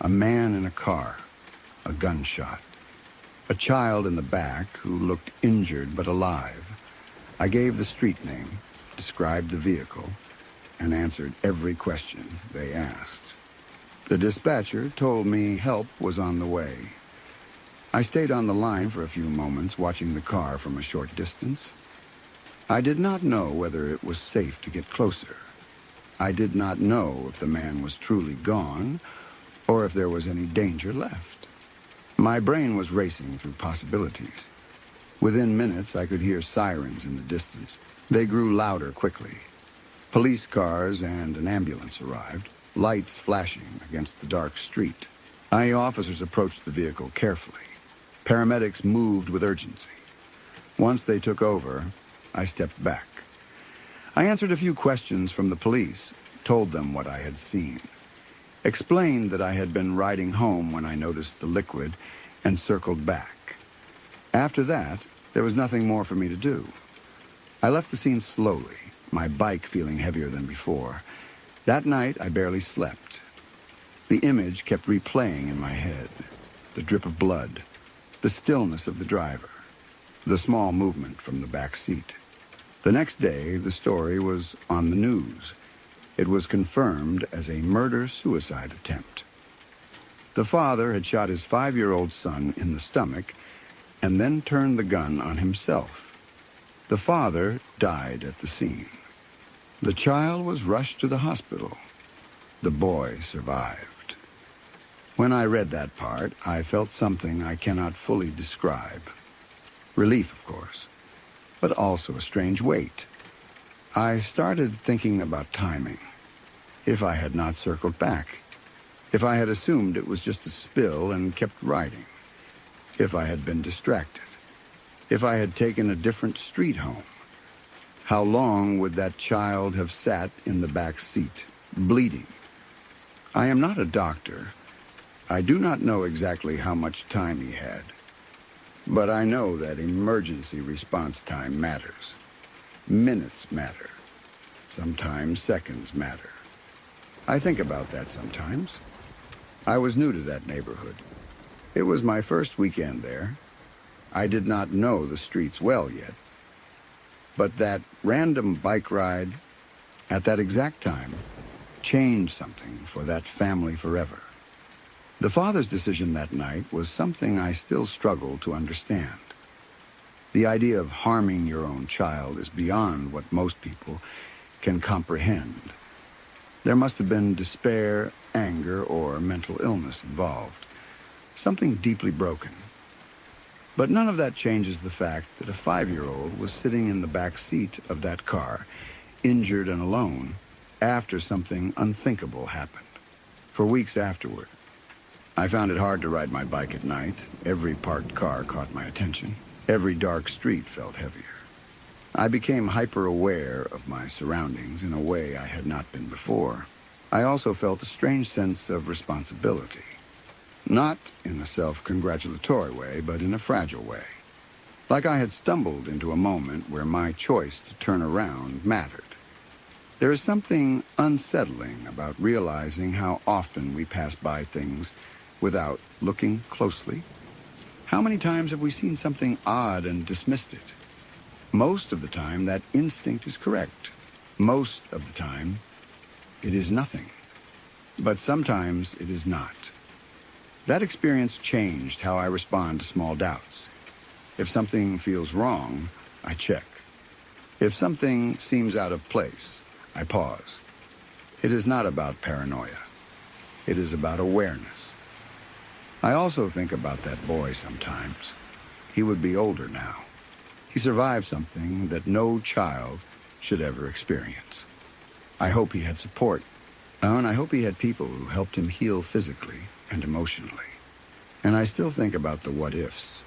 A man in a car, a gunshot. A child in the back who looked injured but alive. I gave the street name, described the vehicle, and answered every question they asked. The dispatcher told me help was on the way. I stayed on the line for a few moments, watching the car from a short distance. I did not know whether it was safe to get closer. I did not know if the man was truly gone, or if there was any danger left. My brain was racing through possibilities. Within minutes, I could hear sirens in the distance. They grew louder quickly. Police cars and an ambulance arrived, lights flashing against the dark street. IE officers approached the vehicle carefully. Paramedics moved with urgency. Once they took over, I stepped back. I answered a few questions from the police, told them what I had seen. Explained that I had been riding home when I noticed the liquid and circled back. After that, there was nothing more for me to do. I left the scene slowly, my bike feeling heavier than before. That night, I barely slept. The image kept replaying in my head. The drip of blood, the stillness of the driver, the small movement from the back seat. The next day, the story was on the news. It was confirmed as a murder-suicide attempt. The father had shot his 5-year-old son in the stomach and then turned the gun on himself. The father died at the scene. The child was rushed to the hospital. The boy survived. When I read that part, I felt something I cannot fully describe. Relief, of course, but also a strange weight. I started thinking about timing. If I had not circled back. If I had assumed it was just a spill and kept riding. If I had been distracted. If I had taken a different street home. How long would that child have sat in the back seat, bleeding? I am not a doctor. I do not know exactly how much time he had. But I know that emergency response time matters. Minutes matter. Sometimes seconds matter. I think about that sometimes. I was new to that neighborhood. It was my first weekend there. I did not know the streets well yet. But that random bike ride, at that exact time, changed something for that family forever. The father's decision that night was something I still struggle to understand. The idea of harming your own child is beyond what most people can comprehend. There must have been despair, anger, or mental illness involved. Something deeply broken. But none of that changes the fact that a 5-year-old was sitting in the back seat of that car, injured and alone, after something unthinkable happened. For weeks afterward, I found it hard to ride my bike at night. Every parked car caught my attention. Every dark street felt heavier. I became hyper-aware of my surroundings in a way I had not been before. I also felt a strange sense of responsibility. Not in a self-congratulatory way, but in a fragile way. Like I had stumbled into a moment where my choice to turn around mattered. There is something unsettling about realizing how often we pass by things without looking closely. How many times have we seen something odd and dismissed it? Most of the time, that instinct is correct. Most of the time, it is nothing. But sometimes it is not. That experience changed how I respond to small doubts. If something feels wrong, I check. If something seems out of place, I pause. It is not about paranoia. It is about awareness. I also think about that boy sometimes. He would be older now. He survived something that no child should ever experience. I hope he had support. And I hope he had people who helped him heal physically and emotionally. And I still think about the what-ifs.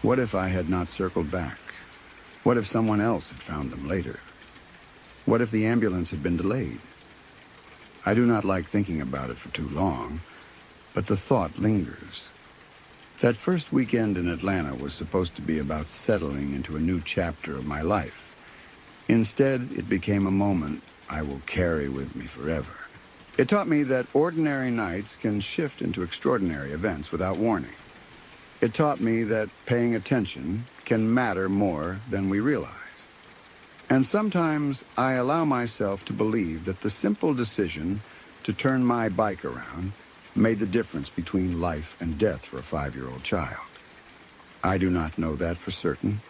What if I had not circled back? What if someone else had found them later? What if the ambulance had been delayed? I do not like thinking about it for too long, but the thought lingers. That first weekend in Atlanta was supposed to be about settling into a new chapter of my life. Instead, it became a moment I will carry with me forever. It taught me that ordinary nights can shift into extraordinary events without warning. It taught me that paying attention can matter more than we realize. And sometimes I allow myself to believe that the simple decision to turn my bike around made the difference between life and death for a 5-year-old child. I do not know that for certain,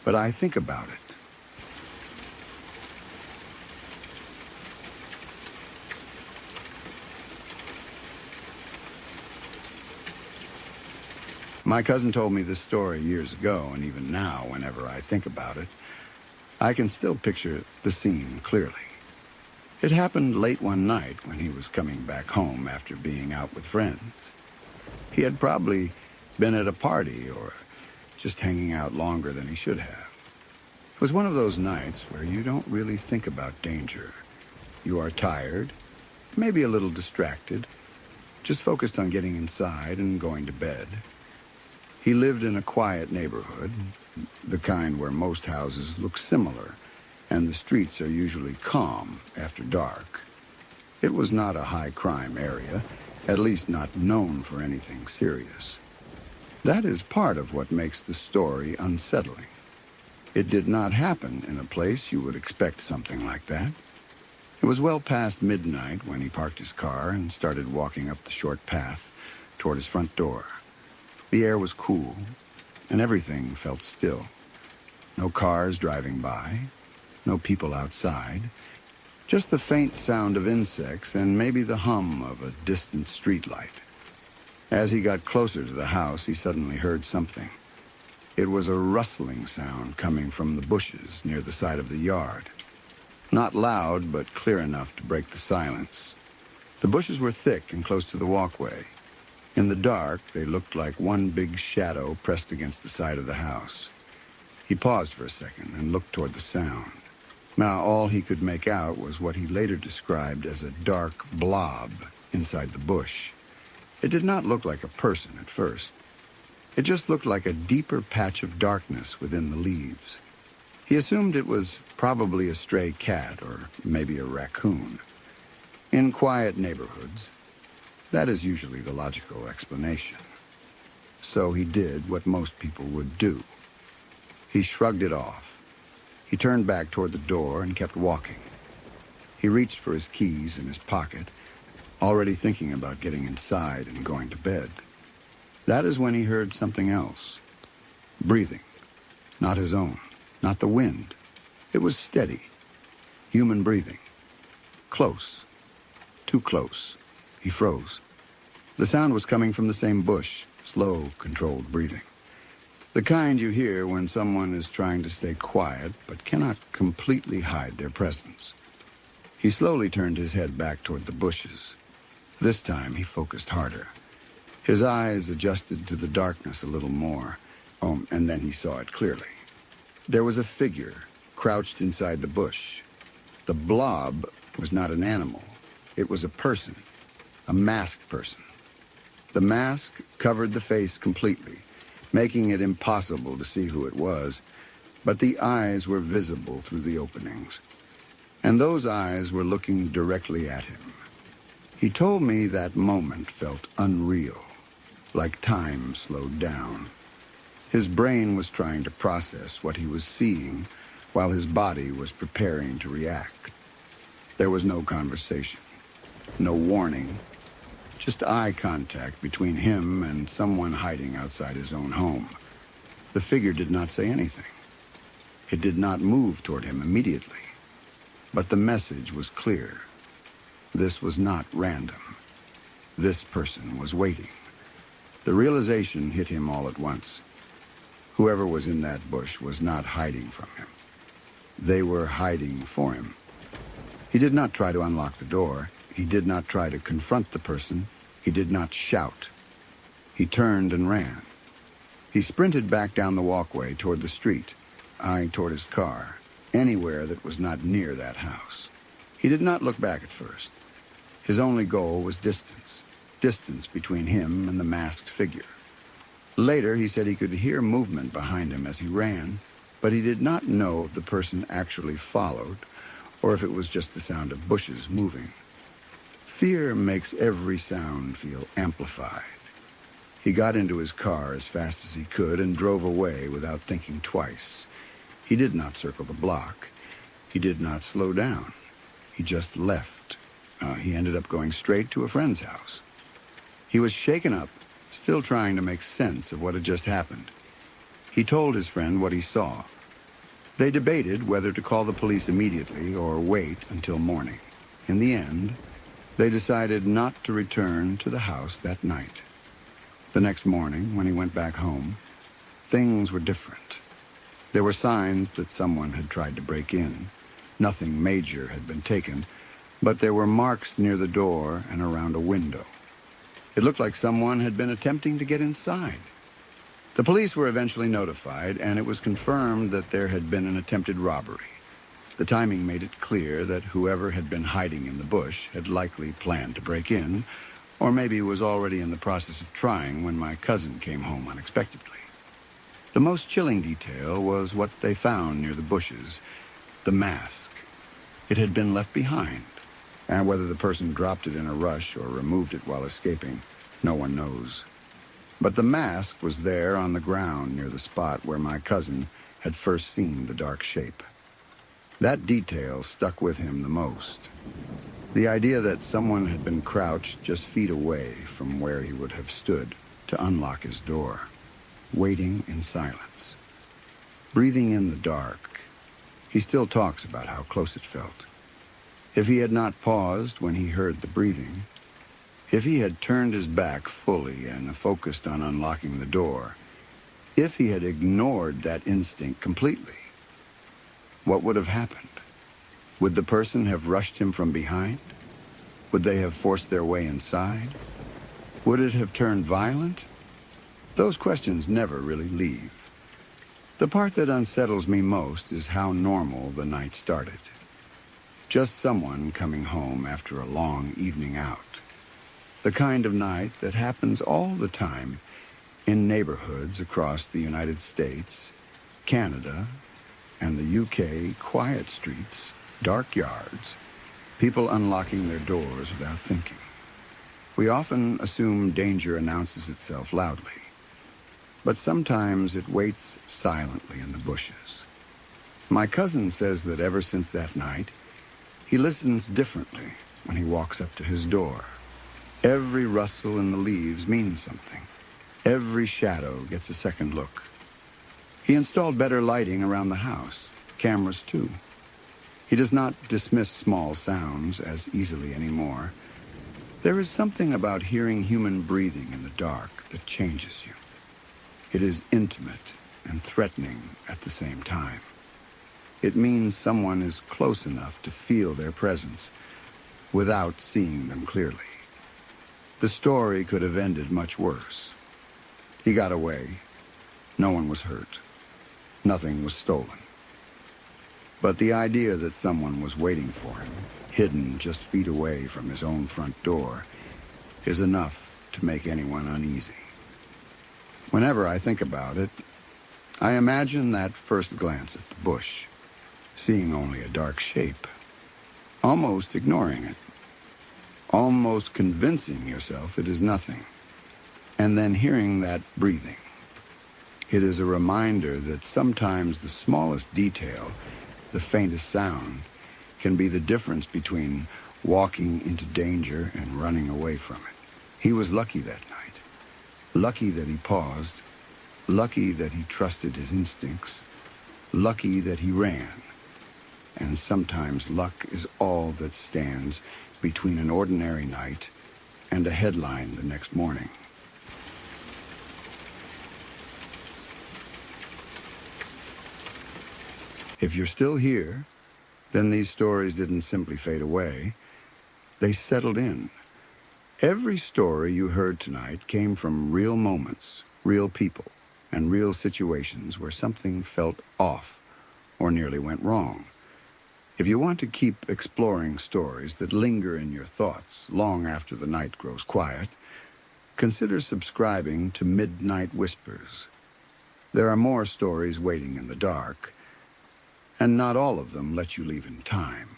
but I think about it. My cousin told me this story years ago, and even now, whenever I think about it, I can still picture the scene clearly. It happened late one night when he was coming back home after being out with friends. He had probably been at a party or just hanging out longer than he should have. It was one of those nights where you don't really think about danger. You are tired, maybe a little distracted, just focused on getting inside and going to bed. He lived in a quiet neighborhood, the kind where most houses look similar, and the streets are usually calm after dark. It was not a high-crime area, at least not known for anything serious. That is part of what makes the story unsettling. It did not happen in a place you would expect something like that. It was well past midnight when he parked his car and started walking up the short path toward his front door. The air was cool, and everything felt still. No cars driving by, no people outside, just the faint sound of insects and maybe the hum of a distant streetlight. As he got closer to the house, he suddenly heard something. It was a rustling sound coming from the bushes near the side of the yard. Not loud, but clear enough to break the silence. The bushes were thick and close to the walkway. In the dark, they looked like one big shadow pressed against the side of the house. He paused for a second and looked toward the sound. Now, all he could make out was what he later described as a dark blob inside the bush. It did not look like a person at first. It just looked like a deeper patch of darkness within the leaves. He assumed it was probably a stray cat or maybe a raccoon. In quiet neighborhoods, that is usually the logical explanation. So he did what most people would do. He shrugged it off. He turned back toward the door and kept walking. He reached for his keys in his pocket, already thinking about getting inside and going to bed. That is when he heard something else. Breathing. Not his own. Not the wind. It was steady. Human breathing. Close. Too close. He froze. The sound was coming from the same bush, slow, controlled breathing. The kind you hear when someone is trying to stay quiet but cannot completely hide their presence. He slowly turned his head back toward the bushes. This time he focused harder. His eyes adjusted to the darkness a little more, and then he saw it clearly. There was a figure crouched inside the bush. The blob was not an animal. It was a person, a masked person. The mask covered the face completely, making it impossible to see who it was, but the eyes were visible through the openings. and those eyes were looking directly at him. He told me that moment felt unreal, like time slowed down. His brain was trying to process what he was seeing while his body was preparing to react. There was no conversation, no warning, just eye contact between him and someone hiding outside his own home. The figure did not say anything. It did not move toward him immediately, but the message was clear. This was not random. This person was waiting. The realization hit him all at once. Whoever was in that bush was not hiding from him. They were hiding for him. He did not try to unlock the door. He did not try to confront the person. He did not shout. He turned and ran. He sprinted back down the walkway toward the street, eyeing toward his car, anywhere that was not near that house. He did not look back at first. His only goal was distance, distance between him and the masked figure. Later, he said he could hear movement behind him as he ran, but he did not know if the person actually followed or if it was just the sound of bushes moving. Fear makes every sound feel amplified. He got into his car as fast as he could and drove away without thinking twice. He did not circle the block. He did not slow down. He just left. He ended up going straight to a friend's house. He was shaken up, still trying to make sense of what had just happened. He told his friend what he saw. They debated whether to call the police immediately or wait until morning. In the end, they decided not to return to the house that night. The next morning, when he went back home, things were different. There were signs that someone had tried to break in. Nothing major had been taken, but there were marks near the door and around a window. It looked like someone had been attempting to get inside. The police were eventually notified, and it was confirmed that there had been an attempted robbery. The timing made it clear that whoever had been hiding in the bush had likely planned to break in, or maybe was already in the process of trying when my cousin came home unexpectedly. The most chilling detail was what they found near the bushes, the mask. It had been left behind, and whether the person dropped it in a rush or removed it while escaping, no one knows. But the mask was there on the ground near the spot where my cousin had first seen the dark shape. That detail stuck with him the most. The idea that someone had been crouched just feet away from where he would have stood to unlock his door, waiting in silence, breathing in the dark. He still talks about how close it felt. If he had not paused when he heard the breathing, if he had turned his back fully and focused on unlocking the door, if he had ignored that instinct completely, what would have happened? Would the person have rushed him from behind? Would they have forced their way inside? Would it have turned violent? Those questions never really leave. The part that unsettles me most is how normal the night started. Just someone coming home after a long evening out. The kind of night that happens all the time in neighborhoods across the United States, Canada, and the UK, quiet streets, dark yards, people unlocking their doors without thinking. We often assume danger announces itself loudly, but sometimes it waits silently in the bushes. My cousin says that ever since that night, he listens differently when he walks up to his door. Every rustle in the leaves means something. Every shadow gets a second look. He installed better lighting around the house, cameras too. He does not dismiss small sounds as easily anymore. There is something about hearing human breathing in the dark that changes you. It is intimate and threatening at the same time. It means someone is close enough to feel their presence without seeing them clearly. The story could have ended much worse. He got away. No one was hurt. Nothing was stolen. But the idea that someone was waiting for him, hidden just feet away from his own front door, is enough to make anyone uneasy. Whenever I think about it, I imagine that first glance at the bush, seeing only a dark shape, almost ignoring it, almost convincing yourself it is nothing, and then hearing that breathing. It is a reminder that sometimes the smallest detail, the faintest sound, can be the difference between walking into danger and running away from it. He was lucky that night. Lucky that he paused. Lucky that he trusted his instincts. Lucky that he ran. And sometimes luck is all that stands between an ordinary night and a headline the next morning. If you're still here, then these stories didn't simply fade away. They settled in. Every story you heard tonight came from real moments, real people, and real situations where something felt off or nearly went wrong. If you want to keep exploring stories that linger in your thoughts long after the night grows quiet, consider subscribing to Midnight Whispers. There are more stories waiting in the dark, and not all of them let you leave in time.